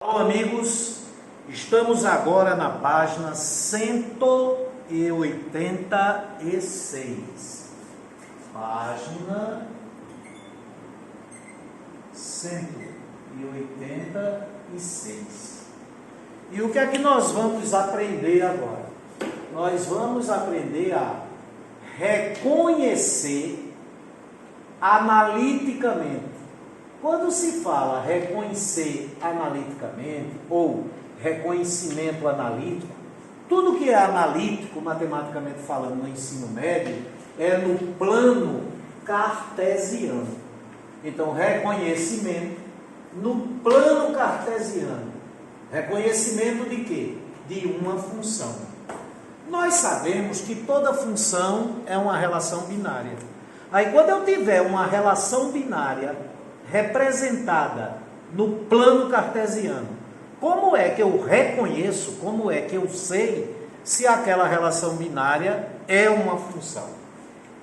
Olá, amigos, estamos agora na página 186. Página 186. E o que é que nós vamos aprender agora? Nós vamos aprender a reconhecer analiticamente. Quando se fala reconhecer analiticamente ou reconhecimento analítico, tudo que é analítico, matematicamente falando, no ensino médio, é no plano cartesiano. Então, reconhecimento no plano cartesiano. Reconhecimento de quê? De uma função. Nós sabemos que toda função é uma relação binária. Aí, quando eu tiver uma relação binária representada no plano cartesiano, como é que eu reconheço, como é que eu sei se aquela relação binária é uma função?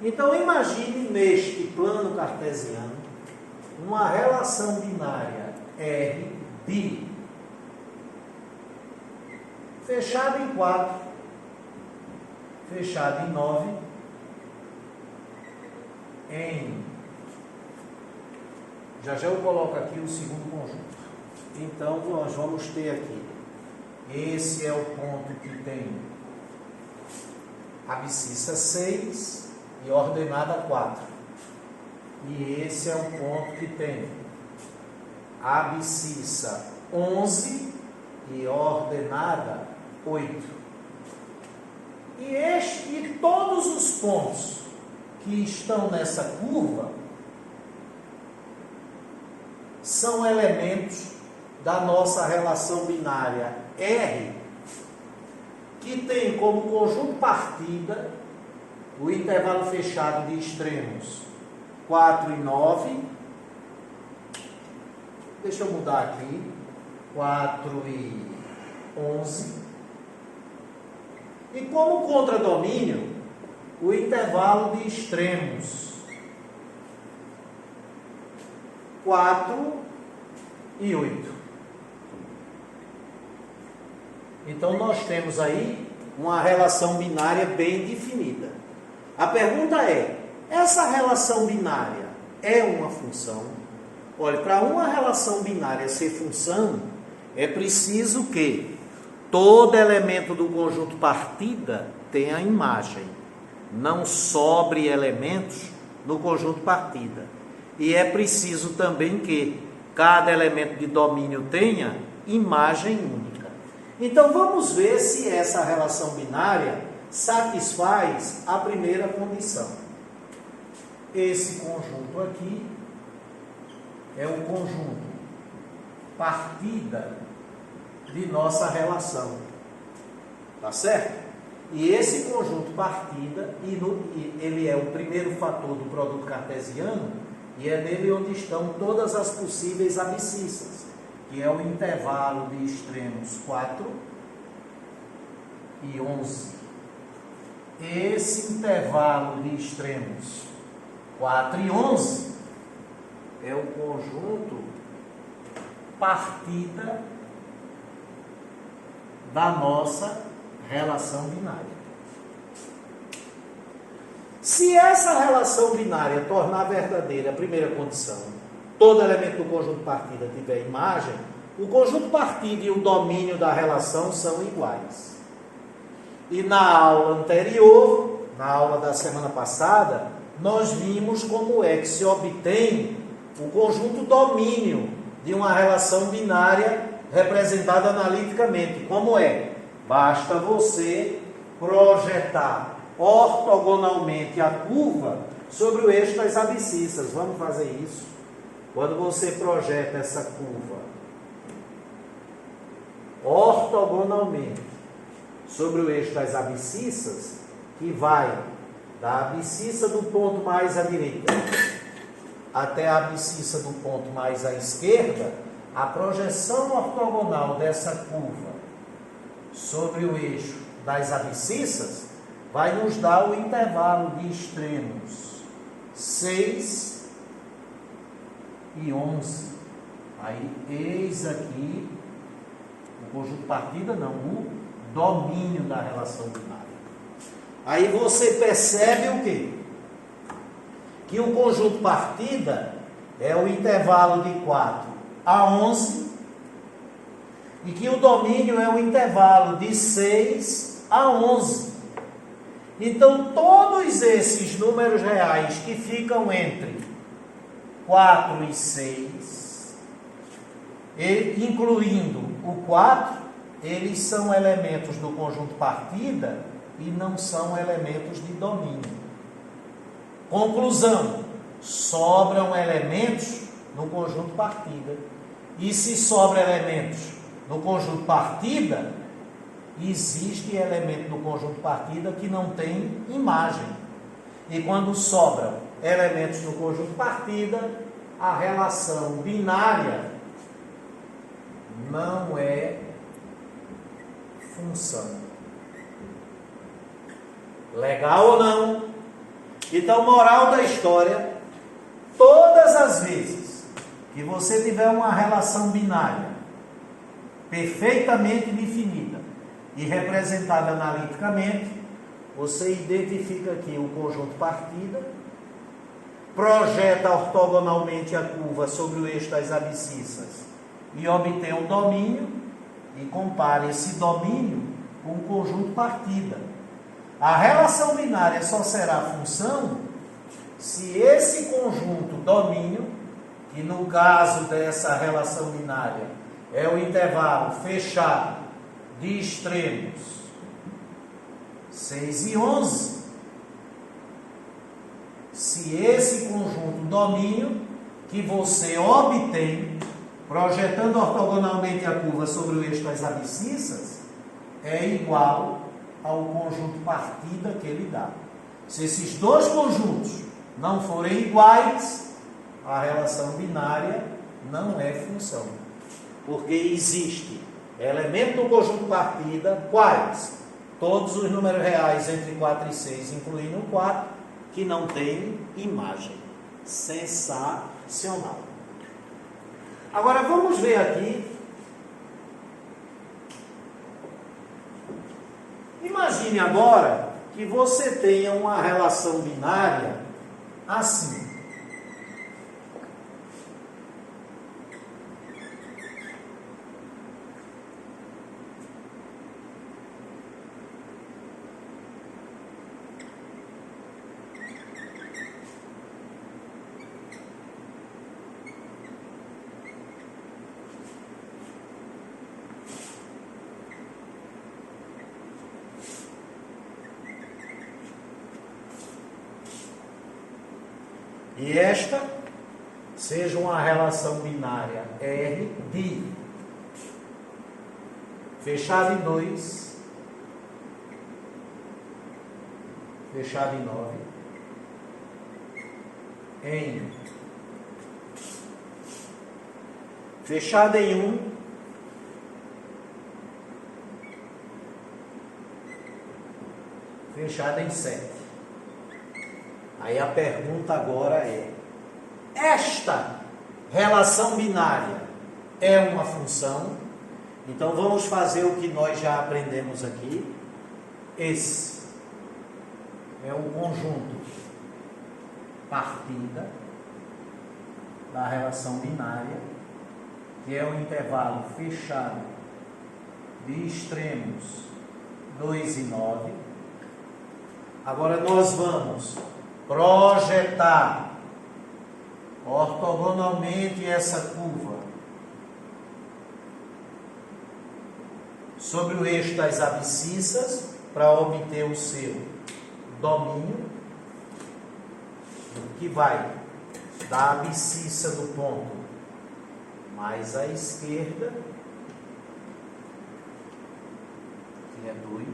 Então, imagine neste plano cartesiano uma relação binária R de fechado em 4, fechado em 9, em... Já eu coloco aqui o segundo conjunto. Então, nós vamos ter aqui, esse é o ponto que tem abscissa 6 e ordenada 4. E esse é o ponto que tem abscissa 11 e ordenada 8. E todos os pontos que estão nessa curva são elementos da nossa relação binária R, que tem como conjunto partida o intervalo fechado de extremos 4 e 9. Deixa eu mudar aqui. 4 e 11. E como contradomínio, o intervalo de extremos 4 e 8. Então, nós temos aí uma relação binária bem definida. A pergunta é, essa relação binária é uma função? Olha, para uma relação binária ser função, é preciso que todo elemento do conjunto partida tenha imagem. Não sobre elementos no conjunto partida. E é preciso também que cada elemento de domínio tenha imagem única. Então, vamos ver se essa relação binária satisfaz a primeira condição. Esse conjunto aqui é o conjunto partida de nossa relação. Tá certo? E esse conjunto partida, ele é o primeiro fator do produto cartesiano, e é nele onde estão todas as possíveis abscissas, que é o intervalo de extremos 4 e 11. Esse intervalo de extremos 4 e 11 é o conjunto partida da nossa relação binária. Se essa relação binária tornar verdadeira a primeira condição, todo elemento do conjunto partida tiver imagem, o conjunto partida e o domínio da relação são iguais. E na aula anterior, na aula da semana passada, nós vimos como é que se obtém o conjunto domínio de uma relação binária representada analiticamente. Como é? Basta você projetar ortogonalmente a curva sobre o eixo das abscissas. Vamos fazer isso. Quando você projeta essa curva ortogonalmente sobre o eixo das abscissas, que vai da abscissa do ponto mais à direita até a abscissa do ponto mais à esquerda, a projeção ortogonal dessa curva sobre o eixo das abscissas vai nos dar o intervalo de extremos 6 e 11. Aí, eis aqui conjunto partida não, o domínio da relação binária. Aí você percebe o quê? Que o conjunto partida é o intervalo de 4 a 11 e que o domínio é o intervalo de 6 a 11. Então, todos esses números reais que ficam entre 4 e 6, incluindo o 4, eles são elementos do conjunto partida e não são elementos de domínio. Conclusão: sobram elementos no conjunto partida. E se sobra elementos no conjunto partida, existe elemento no conjunto partida que não tem imagem. E quando sobram elementos no conjunto partida, a relação binária não é função. Legal ou não? Então, moral da história: todas as vezes que você tiver uma relação binária perfeitamente definida e representada analiticamente, você identifica aqui o conjunto partida, projeta ortogonalmente a curva sobre o eixo das abscissas e obtém o domínio, e compara esse domínio com o conjunto partida. A relação binária só será função se esse conjunto domínio, que no caso dessa relação binária é o intervalo fechado de extremos 6 e 11, se esse conjunto domínio que você obtém projetando ortogonalmente a curva sobre o eixo das abscissas é igual ao conjunto partida que ele dá. Se esses dois conjuntos não forem iguais, a relação binária não é função. Porque existe elemento do conjunto partida, quais? Todos os números reais entre 4 e 6, incluindo o 4, que não tem imagem. Sensacional. Agora vamos ver aqui. Imagine agora que você tenha uma relação binária assim. E esta seja uma relação binária R de fechado em 2, fechado em 9, em fechado em 1, fechado em 7. Aí a pergunta agora é: esta relação binária é uma função? Então vamos fazer o que nós já aprendemos aqui. Esse é o conjunto partida da relação binária, que é o intervalo fechado de extremos 2 e 9. Agora nós vamos projetar ortogonalmente essa curva sobre o eixo das abscissas para obter o seu domínio, que vai da abscissa do ponto mais à esquerda, que é 2,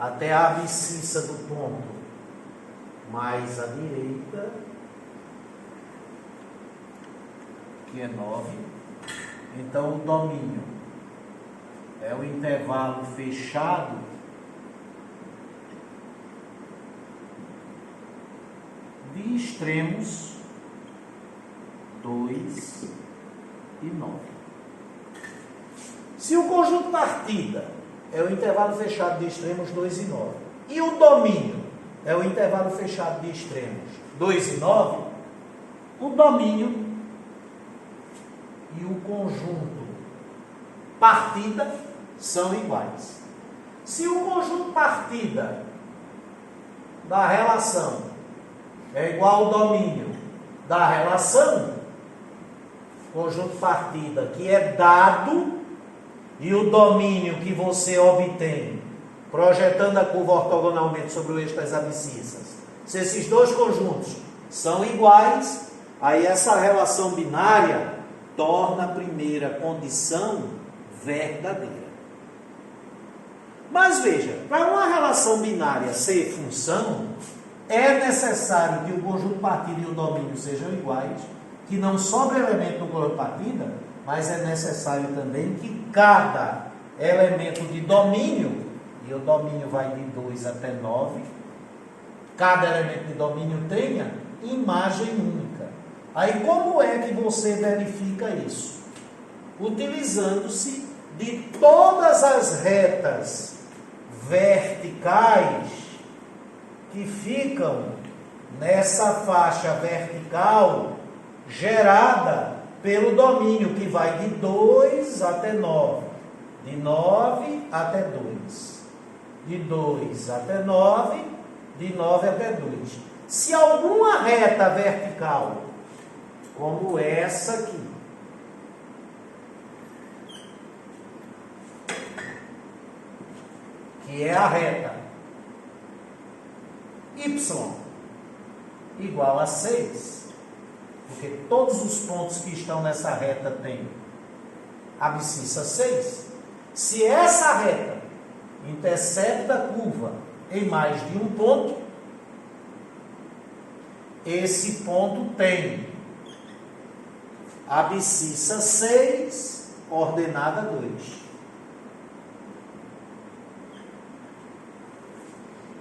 até a abscissa do ponto mais à direita, que é 9. Então o domínio é o intervalo fechado de extremos 2 e 9. Se o conjunto partida é o intervalo fechado de extremos 2 e 9, e o domínio é o intervalo fechado de extremos 2 e 9, o domínio e o conjunto partida são iguais. Se o conjunto partida da relação é igual ao domínio da relação, conjunto partida que é dado e o domínio que você obtém projetando a curva ortogonalmente sobre o eixo das abscissas, se esses dois conjuntos são iguais, aí essa relação binária torna a primeira condição verdadeira. Mas veja, para uma relação binária ser função, é necessário que o conjunto partida e o domínio sejam iguais, que não sobre elemento no conjunto partida, mas é necessário também que cada elemento de domínio, e o domínio vai de 2 até 9, cada elemento de domínio tenha imagem única. Aí como é que você verifica isso? Utilizando-se de todas as retas verticais que ficam nessa faixa vertical gerada pelo domínio, que vai de 2 até 9, de 9 até 2, de 2 até 9, de 9 até 2. Se alguma reta vertical, como essa aqui, que é a reta y igual a 6, porque todos os pontos que estão nessa reta têm abscissa 6. Se essa reta intercepta a curva em mais de um ponto, esse ponto tem abscissa 6, ordenada 2.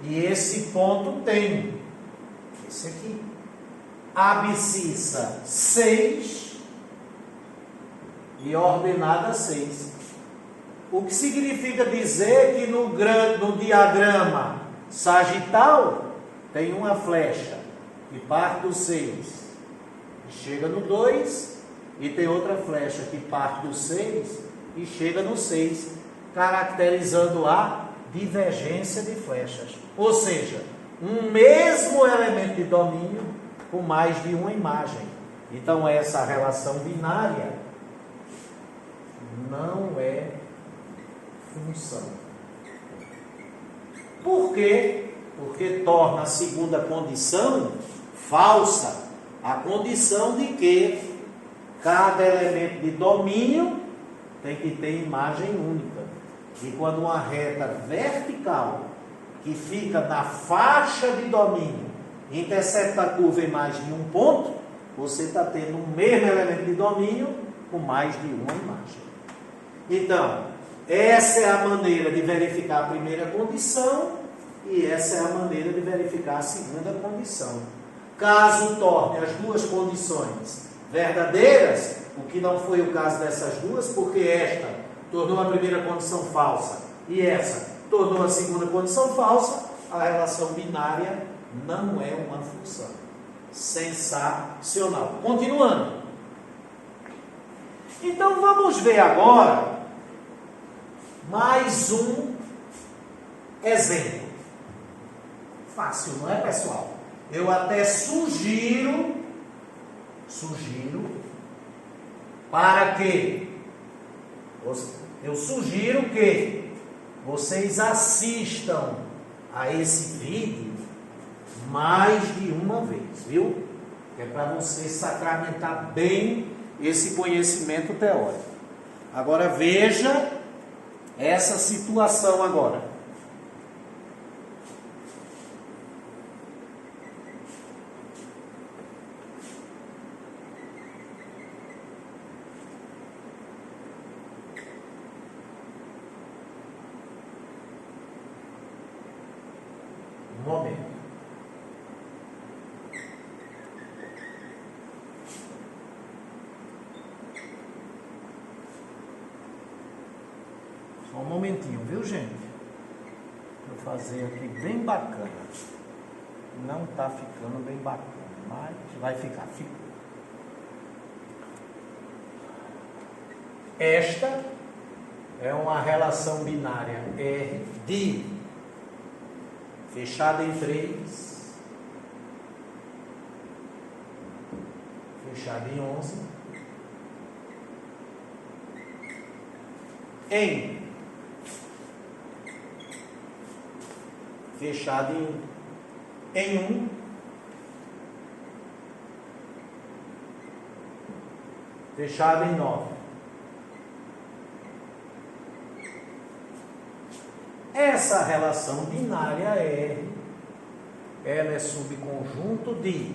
E esse ponto tem, esse aqui, abscissa 6 e ordenada 6. O que significa dizer que no diagrama sagital tem uma flecha que parte do 6 e chega no 2, e tem outra flecha que parte do 6 e chega no 6, caracterizando a divergência de flechas. Ou seja, um mesmo elemento de domínio com mais de uma imagem. Então essa relação binária não é função. Por quê? Porque torna a segunda condição falsa, a condição de que cada elemento de domínio tem que ter imagem única. E quando uma reta vertical que fica na faixa de domínio intercepta a curva em mais de um ponto, você está tendo o mesmo elemento de domínio com mais de uma imagem. Então, essa é a maneira de verificar a primeira condição e essa é a maneira de verificar a segunda condição. Caso torne as duas condições verdadeiras, o que não foi o caso dessas duas, porque esta tornou a primeira condição falsa e essa tornou a segunda condição falsa, a relação binária não é uma função. Sensacional. Continuando. Então vamos ver agora mais um exemplo. Fácil, não é, pessoal? Eu até sugiro para que eu sugiro que vocês assistam a esse vídeo mais de uma vez, viu? É para você sacramentar bem esse conhecimento teórico. Agora veja essa situação agora. Um momento. Só um momentinho, viu, gente? Vou fazer aqui bem bacana. Não está ficando bem bacana, mas vai ficar. Esta é uma relação binária R de fechada em 3, fechada em 11, em fechada em 1, fechada em 9. Essa relação binária R, ela é subconjunto de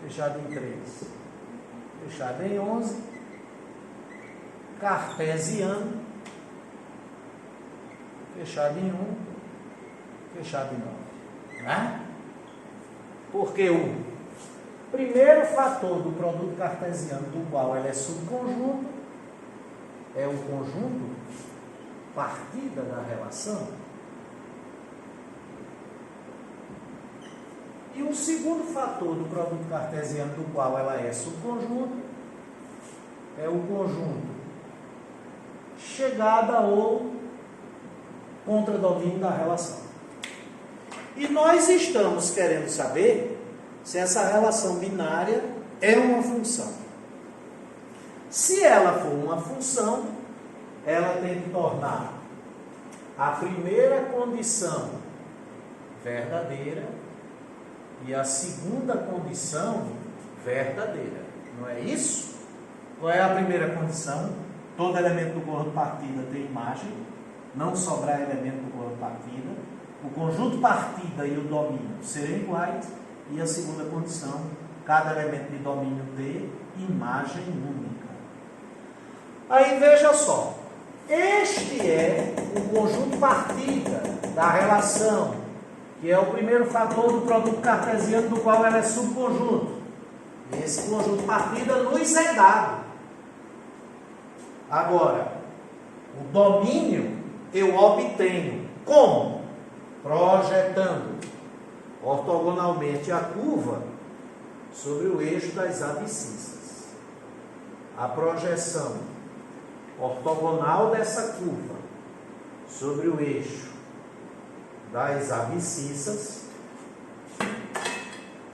fechado em 3, fechado em 11, cartesiano, fechado em 1, fechado em 9. Né? Porque o primeiro fator do produto cartesiano do qual ela é subconjunto é o conjunto partida da relação. E o segundo fator do produto cartesiano do qual ela é subconjunto é o conjunto chegada ou contradomínio da relação. E nós estamos querendo saber se essa relação binária é uma função. Se ela for uma função, ela tem que tornar a primeira condição verdadeira e a segunda condição verdadeira. Não é isso? Qual é a primeira condição? Todo elemento do conjunto partida tem imagem, não sobrar elemento do conjunto partida. O conjunto partida e o domínio serem iguais. E a segunda condição, cada elemento de domínio ter imagem única. Aí veja só. Este é o conjunto partida da relação, que é o primeiro fator do produto cartesiano do qual ela é subconjunto. Esse conjunto partida nos é dado. Agora, o domínio eu obtenho como? Projetando ortogonalmente a curva sobre o eixo das abscissas. A projeção ortogonal dessa curva sobre o eixo das abscissas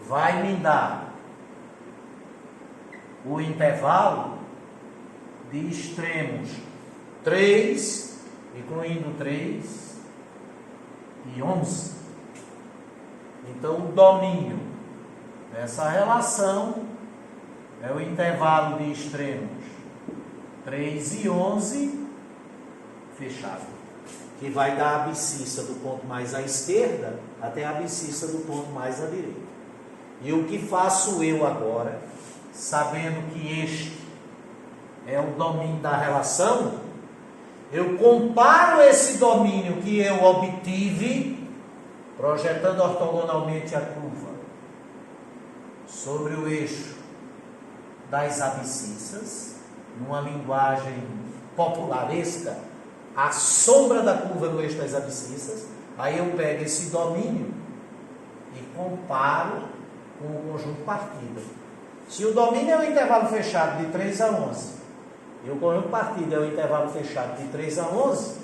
vai me dar o intervalo de extremos 3, incluindo 3 e 11. Então, o domínio dessa relação é o intervalo de extremos 3 e 11 fechado, que vai dar a abscissa do ponto mais à esquerda até a abscissa do ponto mais à direita. E o que faço eu agora, sabendo que este é o domínio da relação, eu comparo esse domínio que eu obtive, projetando ortogonalmente a curva sobre o eixo das abscissas, numa linguagem popularesca, a sombra da curva no eixo das abscissas. Aí eu pego esse domínio e comparo com o conjunto partida. Se o domínio é o intervalo fechado de 3 a 11 e o conjunto partida é o intervalo fechado de 3 a 11,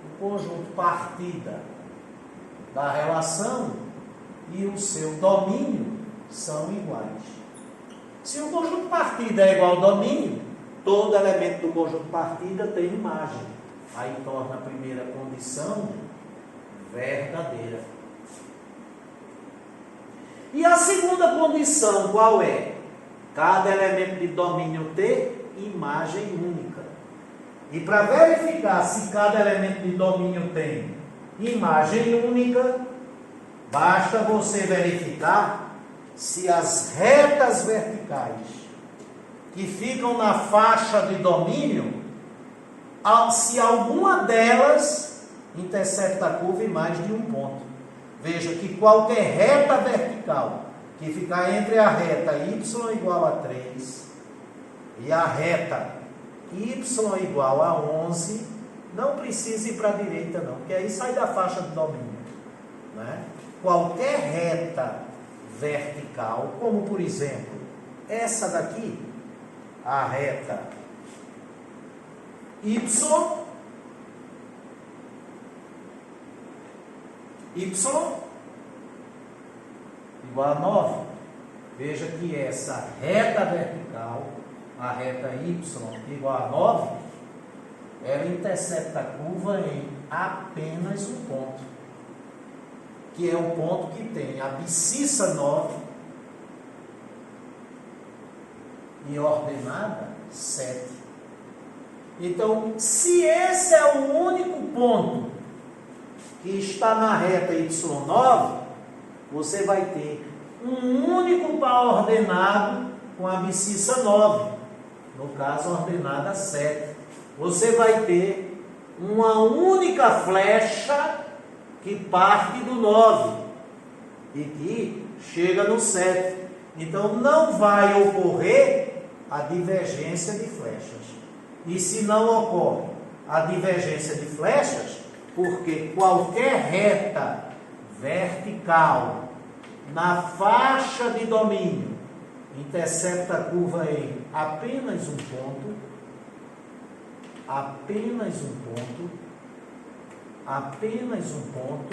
o conjunto partida da relação e o seu domínio são iguais. Se o conjunto partida é igual ao domínio, todo elemento do conjunto partida tem imagem. Aí torna a primeira condição verdadeira. E a segunda condição qual é? Cada elemento de domínio ter imagem única. E para verificar se cada elemento de domínio tem imagem única, basta você verificar se as retas verticais que ficam na faixa de domínio, se alguma delas intercepta a curva em mais de um ponto. Veja que qualquer reta vertical que ficar entre a reta y igual a 3 e a reta y igual a 11, não precisa ir para a direita não, porque aí sai da faixa de domínio, né? Qualquer reta vertical, como por exemplo, essa daqui, a reta y igual a 9. Veja que essa reta vertical, a reta y igual a 9, ela intercepta a curva em apenas um ponto, que é o ponto que tem a abscissa 9 e ordenada 7. Então, se esse é o único ponto que está na reta y9, você vai ter um único par ordenado com a abscissa 9, no caso ordenada 7. Você vai ter uma única flecha que parte do 9 e que chega no 7. Então não vai ocorrer a divergência de flechas. E se não ocorre a divergência de flechas, porque qualquer reta vertical na faixa de domínio intercepta a curva em apenas um ponto,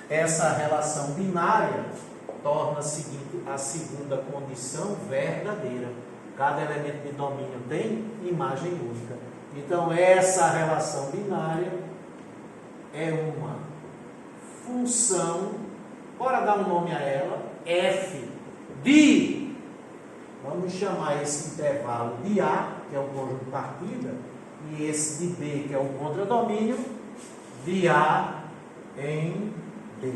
essa relação binária torna a segunda condição verdadeira. Cada elemento de domínio tem imagem única. Então, essa relação binária é uma função, bora dar um nome a ela, f de, vamos chamar esse intervalo de A, que é o conjunto de partida, e esse de B, que é o contradomínio, de A em B.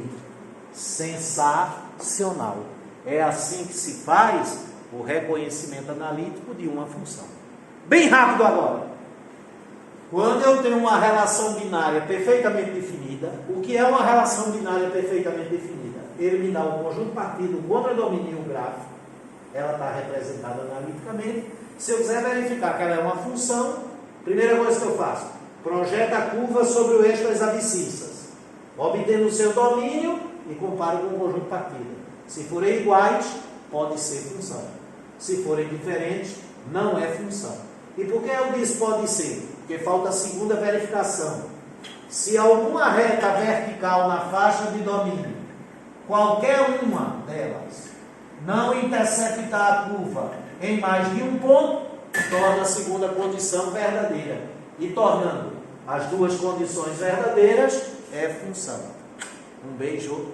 Sensacional. É assim que se faz o reconhecimento analítico de uma função. Bem rápido agora. Quando eu tenho uma relação binária perfeitamente definida, o que é uma relação binária perfeitamente definida? Ele me dá o conjunto partido, o contradomínio e o gráfico. Ela está representada analiticamente. Se eu quiser verificar que ela é uma função, primeira coisa que eu faço, projeta a curva sobre o eixo das abscissas, obtendo o seu domínio e comparo com o conjunto partido. Se forem iguais, pode ser função. Se forem diferentes, não é função. E por que eu disse pode ser? Porque falta a segunda verificação. Se alguma reta vertical na faixa de domínio, qualquer uma delas, não interceptar a curva em mais de um ponto, torna a segunda condição verdadeira. E tornando as duas condições verdadeiras, é função. Um beijo.